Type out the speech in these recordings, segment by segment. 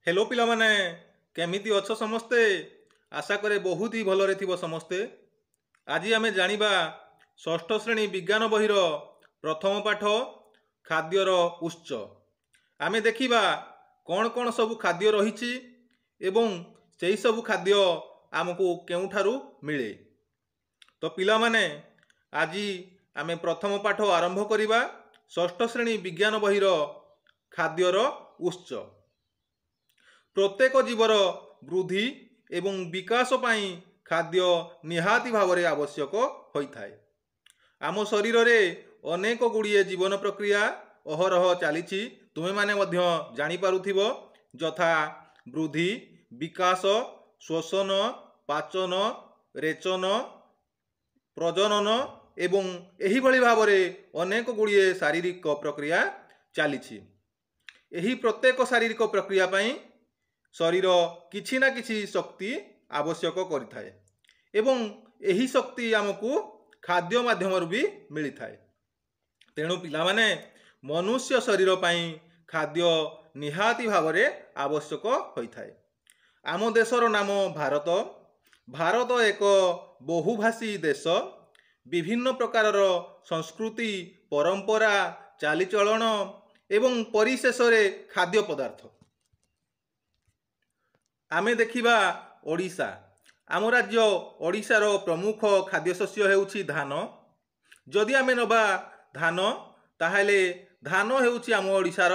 Hello पिला माने केमिति अच्छ समस्ते। आशा करे बहुत ही भलरे थिबो समस्ते। आज आमे जानिबा षष्ठ श्रेणी विज्ञान बहिर प्रथम पाठ खाद्यर उच्च। आमे देखिबा कौन कौन सबु खाद्य रहिछि एवं सेही सबु खाद्य आमको केउठारु मिले। तो पिला माने आज आमे प्रथम पाठ आरंभ करिबा षष्ठ श्रेणी विज्ञान बहिर खाद्यर उच्च। प्रत्येक जीवर वृद्धि एवं विकास पाई खाद्य निहाती भावरे आवश्यक होइथाए। आम शरीर रे अनेक गुड़िए जीवन प्रक्रिया अहरह चली तुमे माने मध्य जानी पारुथिबो, यथा वृद्धि, विकास, श्वसन, पाचन, रेचन, प्रजनन एवं एही भली भावरे अनेक गुड़िए शारीरिक प्रक्रिया चली। एही प्रत्येक शारीरिक प्रक्रिया पाई शरीर किछि ना किछि शक्ति आवश्यक करिथाए एवं एही शक्ति आमको खाद्य माध्यम भी मिली थाए। तेणु पिला माने मनुष्य शरीर पाई खाद्य निहाती भावरे आवश्यक होइथाए। आम देशर नाम भारत। भारत एक बहुभाषी देश। विभिन्न प्रकारर संस्कृति, परंपरा, चालीचलन एवं परिशेष रे खाद्य पदार्थ। आमे देखिबा ओडिशा। आम राज्य ओडिशार प्रमुख खाद्यशस्य हेउछि धान। जदि आमे नबा धान ताहेले धान हेउछि आम ओडिशार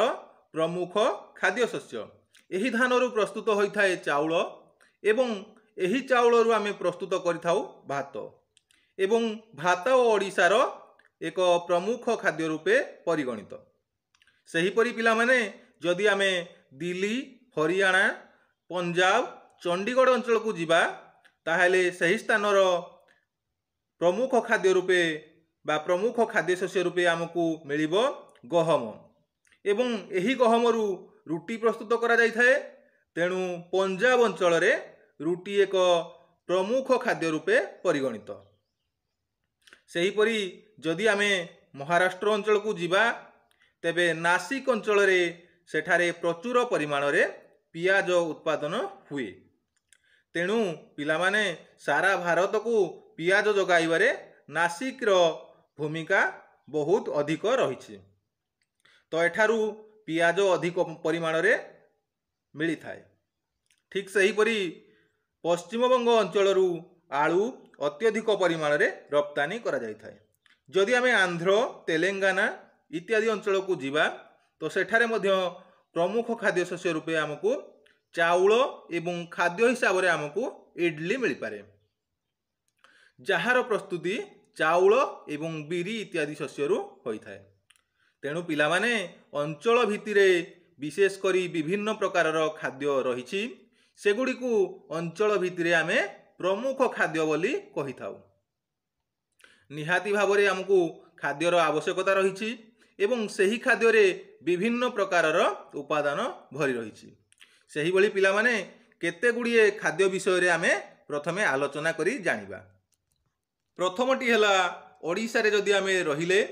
प्रमुख खाद्यशस्य। एही धानरु प्रस्तुत होइथाए चाउल एवं एही चाउलरु आमे प्रस्तुत करिथाउ भात एवं भात ओडिशार एक प्रमुख खाद्य रूपे परिगणित। सेहीपरि पिला माने जदि आमे दिल्ली, हरियाणा, पंजाब, चंडीगढ़ अंचल को जीवा ताहेले सही स्थानर प्रमुख खाद्य रूपे बा प्रमुख खाद्य शस्य रूपे आमको मिलिबो गहम एवं एही गहमरु रुटी प्रस्तुत करा जाइथाए। तेणु पंजाब अंचल रे रुटी एक प्रमुख खाद्य रूपे परिगणित। सेहीपरि जदि आमे महाराष्ट्र अंचल को जीवा तेबे नासिक अंचल रे सेठारे प्रचुर परिमाण रे पियाज उत्पादन हुए। तेणु पिला माने सारा भारत को पियाज जगाइबारे नासिक रो भूमिका बहुत अधिक रही। तो एठारू पियाज अधिक परिमाण रे मिली थाए। ठीक सही परी पश्चिमबंग अंचलरू आलू अत्यधिक परिमाण रे रप्तानी करा जाय थाए। जदि आमे आंध्र, तेलंगाना इत्यादि अंचल को जीवा तो सेठारे मध्य प्रमुख खाद्य शस्य रूपे आमको चाउल एवं खाद्य हिसाब से आमको इडली मिल पारे, जार प्रस्तुति चाउल एवं बिरी इत्यादि शस्यरू होइथाए। तेणु पिला माने अंचल भित्तिरे विशेष करी विभिन्न प्रकारर खाद्य रहिछि, सेगुड़ी को अंचल भित्तिरे आमे प्रमुख खाद्य बोली कहि थाउ। निहाती भावरे आमको खाद्यर आवश्यकता रहिछि एवं सेही खाद्य रे विभिन्न प्रकारर उपादान भरी रहिछि। सेही भली पिला माने केते गुड़िए खाद्य विषय रे आमे प्रथमे आलोचना करी जानिबा। प्रथमटी हला ओडिशा रे जदि आमे रहिले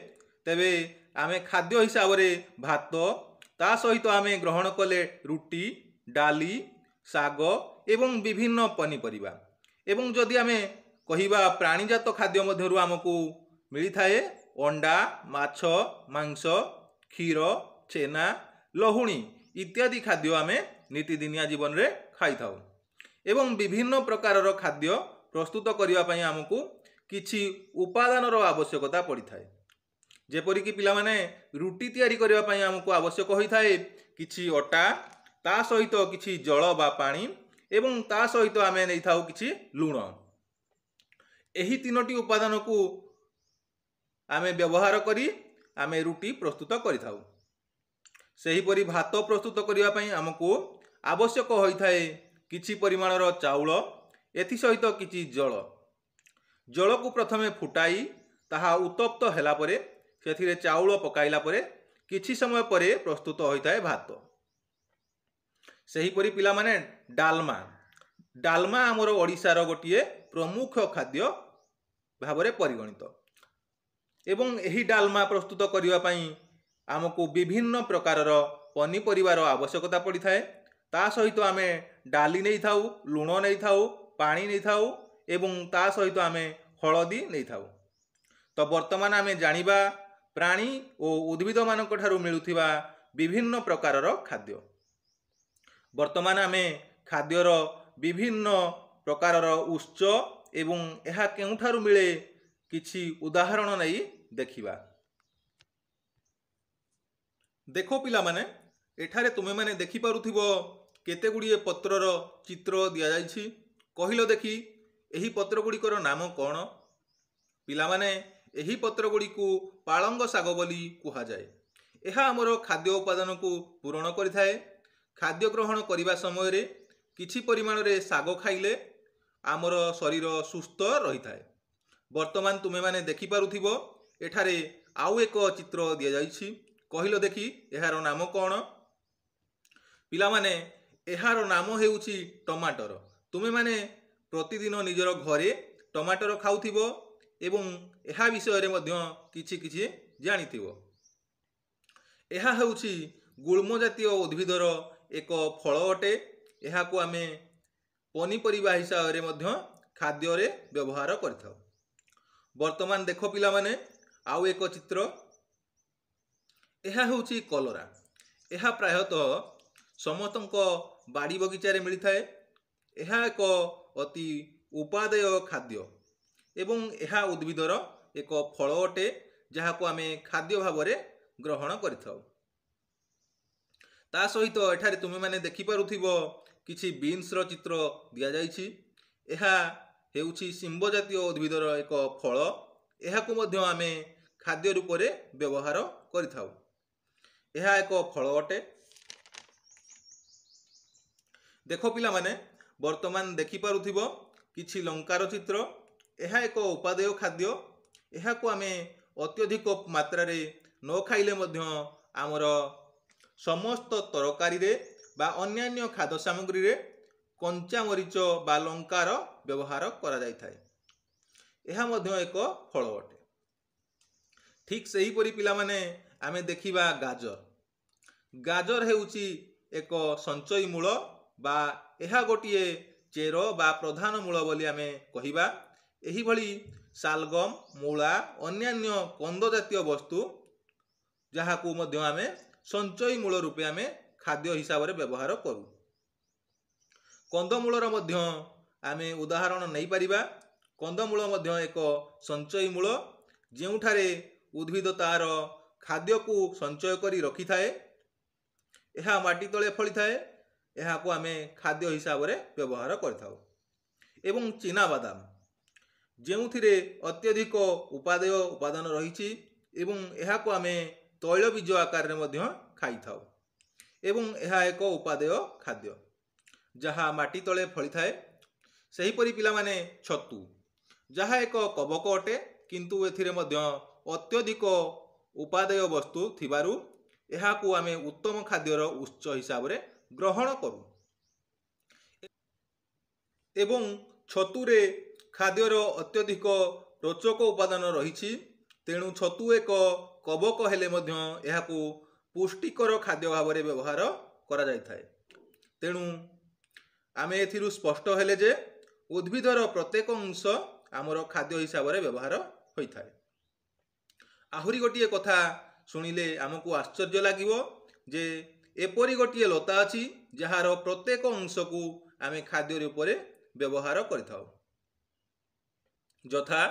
तेबे आमे खाद्य हिसाब रे भात ता सहित आमे ग्रहण कले रुटी, डाली, साग एवं विभिन्न पनीपरिबा। एवं जदि आमे कहिबा प्राणीजात खाद्य मध्यरु आमको मिली थाए अंडा, माछ, मांस, क्षीर, छेना, लहुणी इत्यादि खाद्य आमे नीतिदिनिया जीवन रे खाई थाउ। एवं विभिन्न प्रकारर खाद्य प्रस्तुत करिवा पई आमको किछि उपादानर आवश्यकता पड़ी थाए। जेपरि कि पिला माने रुटी तैयारी करिवा पई आमको आवश्यक होई थाए किछि अटा, ता सहित किछि जल बा पानी एवं ता सहित आमे नै थाउ किछि लूण। एही तीनोटी उपादान को आमे व्यवहार करी आमे रुटी प्रस्तुत करि थाउ। सेही परि भात प्रस्तुत करिवा पई आमको आवश्यक होई थाए किछि परिमाणर चाउल, एथि सहित किछि जल। जल को प्रथमे फुटाई ताहा उत्तप्त हैला परे सेथिरे चाउल पकाइला परे किछि समय परे प्रस्तुत होई थाए भात। सेही परि पिला माने डालमा। डालमा हमर ओडिशार गोटिए प्रमुख खाद्य भावरे परिगणित एवं एही डालमा प्रस्तुत करिवा पई आमको विभिन्न प्रकारर पनीपरिबार आवश्यकता पड़ी थाए। ता सहित आमे डाली नहीं थाउ, लुण नहीं थाउ, पानी नहीं थाउ एवं ता सहित आमे हलदी नहीं थाउ। तो वर्तमान आमे जानिबा प्राणी और उद्भिद मानक ठारू मिलुथिबा विभिन्न प्रकारर खाद्य। वर्तमान आमे खाद्यर विभिन्न प्रकारर उत्स एवं यह केउठारू मिले किछि उदाहरण नहीं देखिबा। देखो पिला माने एठारे तुमे माने देखि पारुथिबो केते गुड़िए पत्रर चित्र दिया जाइछि। कहिलो देखि एही पत्र गुड़िकर नाम कौन? पिला माने एही पत्र गुड़िकु पालंग साग बोली कुहा जाए। यह आमर खाद्य उपादान को पूरण करिथाए। खाद्य ग्रहण करिबा समय रे किछि परिमाण रे साग खाइले आमर शरीर सुस्थ रही थाए। वर्तमान तुमे माने देखि पारुथिबो एठारे आउ एक चित्र दिया जाइछि। कहिलो देखि एहार नाम कौन? पिला माने एहार नाम हेउछि टमाटर। तुमे माने प्रतिदिन निजर घरे टमाटर खाउथिबो एवं एहा विषय रे मध्य किछि किछि जानिथिबो। एहा हेउछि गुल्म जातीय उद्भिदर एक फल अटे। एहाकु आमे पनीपरिबा हिसाब रे मध्य खाद्य रे व्यवहार करथाउ। वर्तमान देखो पिला माने आउ एक चित्र। एहा हेउछि कलरा। एहा प्रायतः समस्तक बाड़ी बगीचा रे मिलिथाए। एहा एक अति उपादेय खाद्य एवं एहा उद्भिदर एक फल अटे जहाको आमे खाद्य भाव रे ग्रहण करिथाउ। ता सहित एठारे तुमे माने देखि पारुथिबो किछि बीन्स रो चित्र दिया जाइछि। एहा हेउछि सिंब जातीय उद्भिदर एक फल। एहाकु मध्य आमे खाद्य रूप रे व्यवहार करिथाउ। एहा एक फल अटे। देखो पिला माने वर्तमान देखि पारुथिबो किछि लंकार चित्र। एहा एक उपादेय खाद्य। एहाकु आमे अत्यधिक मात्रा रे न खाइले मध्य आमर समस्त तरकारी रे बा अन्यान्य खाद्य सामग्री रे कंचा मरीच बा लंकार व्यवहार करा जाय थाए। एहा मध्य एक फल अटे। ठीक सही परि पिला माने आमे देखिबा गाजर। गाजर हेउछि एक संचयी मूल बा एहा गोटिए चेर बा प्रधान मूल बोली आमे कहिबा। एही भली सालगम, मूला, अन्यान्य कंद जातीय वस्तु जहाकु मध्य आमे संचयी मूल रूपे आमे खाद्य हिसाब रे व्यवहार करू। कंदमूलर मध्य आमे उदाहरण नहीं पारिबा। कंदमूल मध्य एक संचयी मूल जेउठारे उद्भिद तार खाद्य को संचय करी रखि थाए। एहा माटी तले फली थाए। एहाकु आमे खाद्य हिसाब रे व्यवहार करथाउ। एवं चीना बादाम जेउथिरे अत्यधिक उपादेय उपादान रहिछि एवं एहाकु आमे तैल बीज आकार रे मध्य खाइ थाउ। एवं एहा एक उपादेय खाद्य जहा माटी तले फली थाए। सही परि पिला माने छतु जहा एक कबक अटे किंतु एथिरे मध्य अत्यधिक उपादेय वस्तु थिबारु एहाकु आमे उत्तम खाद्यर उत्स हिसाब रे ग्रहण करू। एवं छतुरे खाद्यर अत्यधिक रोचक उपादान रहिछि। तेणु छतु एक कबक हेले मध्य एहाकु पुष्टिकर खाद्य भाव रे व्यवहार करा जाय थाए। तेणु आमे एथिरु स्पष्ट हेले जे उद्भिदर प्रत्येक अंश आमर खाद्य हिसाब रे व्यवहार होई थाए। आहुरी गोटिए कथा शुणिले आमको आश्चर्य लागिवो जे एपरी गोटिए लता अछि जहार प्रत्येक अंश को आमे खाद्य रूप रे व्यवहार करिथाउ। यथा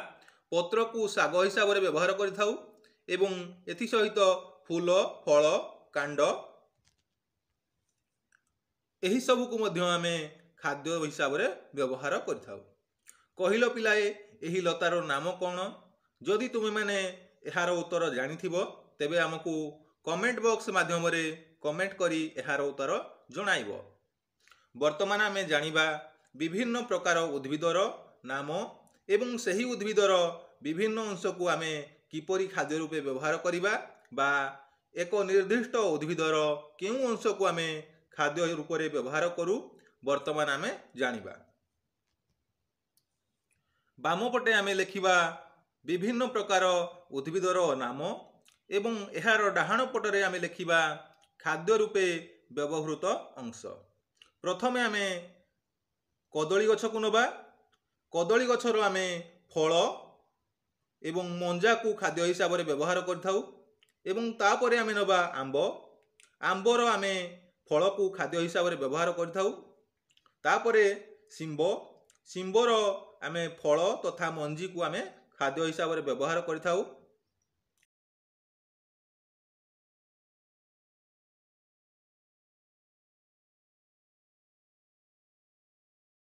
पत्र को साग हिसाब रे व्यवहार करिथाउ एवं एथि सहित फूल, फल, कांड एही सब को मध्य आमे खाद्य हिसाब रे व्यवहार करिथाउ। कहिलो पिलाए एही लतार नाम कौन? जदि तुमे माने एहार उत्तर जानिथिबो तेबे आमको कमेंट बॉक्स माध्यम रे कमेंट करी एहार उत्तर जणाइबो। वर्तमान आमे जानिबा विभिन्न प्रकार उद्भिदर नाम एवं सही उद्भिदर विभिन्न अंश को आमे किपरि खाद्य रूपे व्यवहार करिबा बा एक निर्दिष्ट उद्भिदर केउ अंश को आमे खाद्य रूप रे व्यवहार करू वर्तमान आमे जानिबा। बाम पटे आमे लेखिबा विभिन्न प्रकार उद्भिदर नाम एवं एहार डाहाण पटरे आमे लेखिबा खाद्य रूपे व्यवहृत अंश। प्रथमे आमे कदली गछ को नबा। कदली गछर आमे फल एवं मंजा को खाद्य हिसाब से व्यवहार करथाउ। एवं तापरे आमे नबा आंब। आंबर आमे फल को खाद्य हिसाब से व्यवहार करथाउ। तापरे शिंब। शिंबर आमे फल तथा मंजी को आमे खाद्य हिसाब से व्यवहार करथाउ।